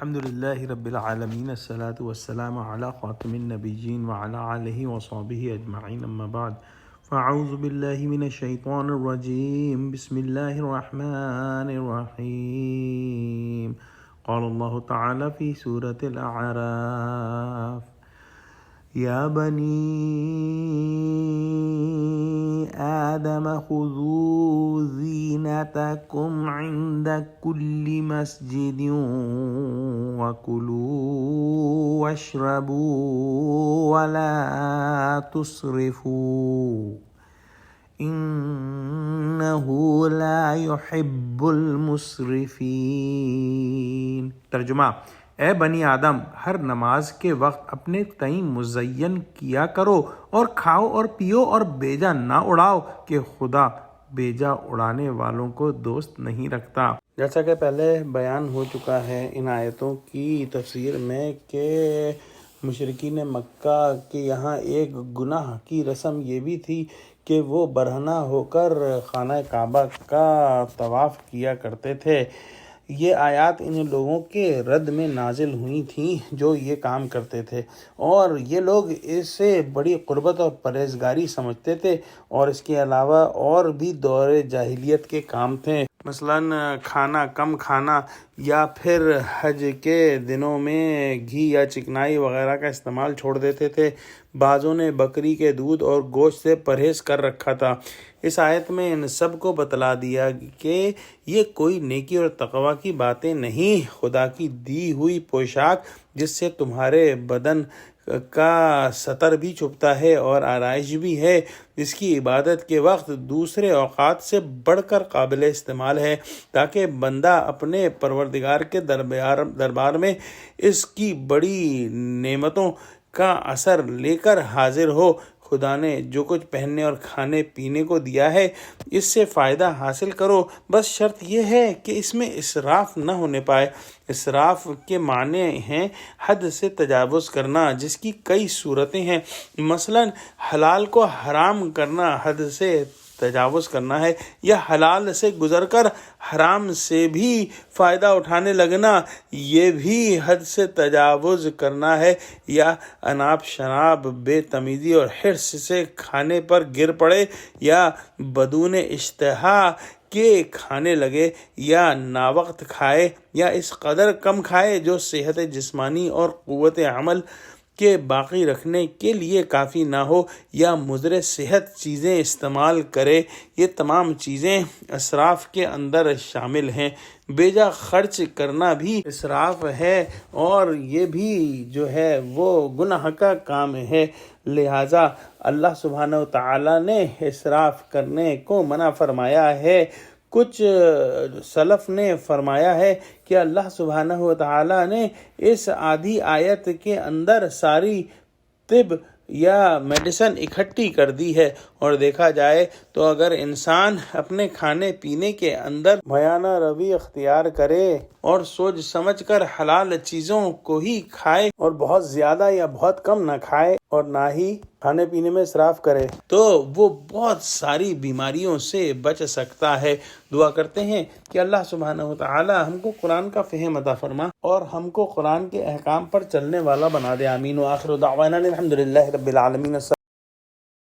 الحمد لله رب العالمين الصلاة والسلام على خاتم النبيين وعلى آله وصحبه أجمعين أما بعد فأعوذ بالله من الشيطان الرجيم بسم الله الرحمن الرحيم قال الله تعالى في سورة الأعراف يا بني آدم خذوا زينتكم عند كل مسجد وكلوا واشربوا ولا تسرفوا إنه لا يحب المسرفين۔ ترجمہ: اے بنی آدم، ہر نماز کے وقت اپنے تئیں مزین کیا کرو اور کھاؤ اور پیو اور بیجا نہ اڑاؤ کہ خدا بیجا اڑانے والوں کو دوست نہیں رکھتا۔ جیسا کہ پہلے بیان ہو چکا ہے ان آیتوں کی تفسیر میں کہ مشرکین مکہ کے یہاں ایک گناہ کی رسم یہ بھی تھی کہ وہ برہنہ ہو کر خانہ کعبہ کا طواف کیا کرتے تھے۔ یہ آیات ان لوگوں کے رد میں نازل ہوئی تھیں جو یہ کام کرتے تھے، اور یہ لوگ اسے بڑی قربت اور پرہیزگاری سمجھتے تھے، اور اس کے علاوہ اور بھی دور جاہلیت کے کام تھے، مثلاً کھانا کم کھانا، یا پھر حج کے دنوں میں گھی یا چکنائی وغیرہ کا استعمال چھوڑ دیتے تھے۔ بعضوں نے بکری کے دودھ اور گوشت سے پرہیز کر رکھا تھا۔ اس آیت میں ان سب کو بتلا دیا کہ یہ کوئی نیکی اور تقوی کی باتیں نہیں، خدا کی دی ہوئی پوشاک جس سے تمہارے بدن کا ستر بھی چھپتا ہے اور آرائش بھی ہے، اس کی عبادت کے وقت دوسرے اوقات سے بڑھ کر قابل استعمال ہے، تاکہ بندہ اپنے پروردگار کے دربار میں اس کی بڑی نعمتوں کا اثر لے کر حاضر ہو۔ خدا نے جو کچھ پہننے اور کھانے پینے کو دیا ہے اس سے فائدہ حاصل کرو، بس شرط یہ ہے کہ اس میں اسراف نہ ہونے پائے۔ اسراف کے معنی ہیں حد سے تجاوز کرنا، جس کی کئی صورتیں ہیں، مثلا حلال کو حرام کرنا حد سے تجاوز کرنا ہے، یا حلال سے گزر کر حرام سے بھی فائدہ اٹھانے لگنا، یہ بھی حد سے تجاوز کرنا ہے، یا اناب شناب بے تمیزی اور حرص سے کھانے پر گر پڑے، یا بدون اشتہا کے کھانے لگے، یا ناوقت کھائے، یا اس قدر کم کھائے جو صحت جسمانی اور قوت عمل کے باقی رکھنے کے لیے کافی نہ ہو، یا مضر صحت چیزیں استعمال کرے۔ یہ تمام چیزیں اسراف کے اندر شامل ہیں۔ بیجا خرچ کرنا بھی اسراف ہے، اور یہ بھی جو ہے وہ گناہ کا کام ہے، لہٰذا اللہ سبحانہ و تعالیٰ نے اسراف کرنے کو منع فرمایا ہے۔ کچھ سلف نے فرمایا ہے کہ اللہ سبحانہ و تعالیٰ نے اس آدھی آیت کے اندر ساری طب یا میڈیسن اکٹھی کر دی ہے، اور دیکھا جائے تو اگر انسان اپنے کھانے پینے کے اندر میانہ روی اختیار کرے اور سوچ سمجھ کر حلال چیزوں کو ہی کھائے اور بہت زیادہ یا بہت کم نہ کھائے اور نہ ہی کھانے پینے میں اسراف کرے، تو وہ بہت ساری بیماریوں سے بچ سکتا ہے۔ دعا کرتے ہیں کہ اللہ سبحانہ و تعالی ہم کو قرآن کا فہم عطا فرما اور ہم کو قرآن کے احکام پر چلنے والا بنا دے، آمین۔ وآخر دعوانا الحمد للہ رب العالمین۔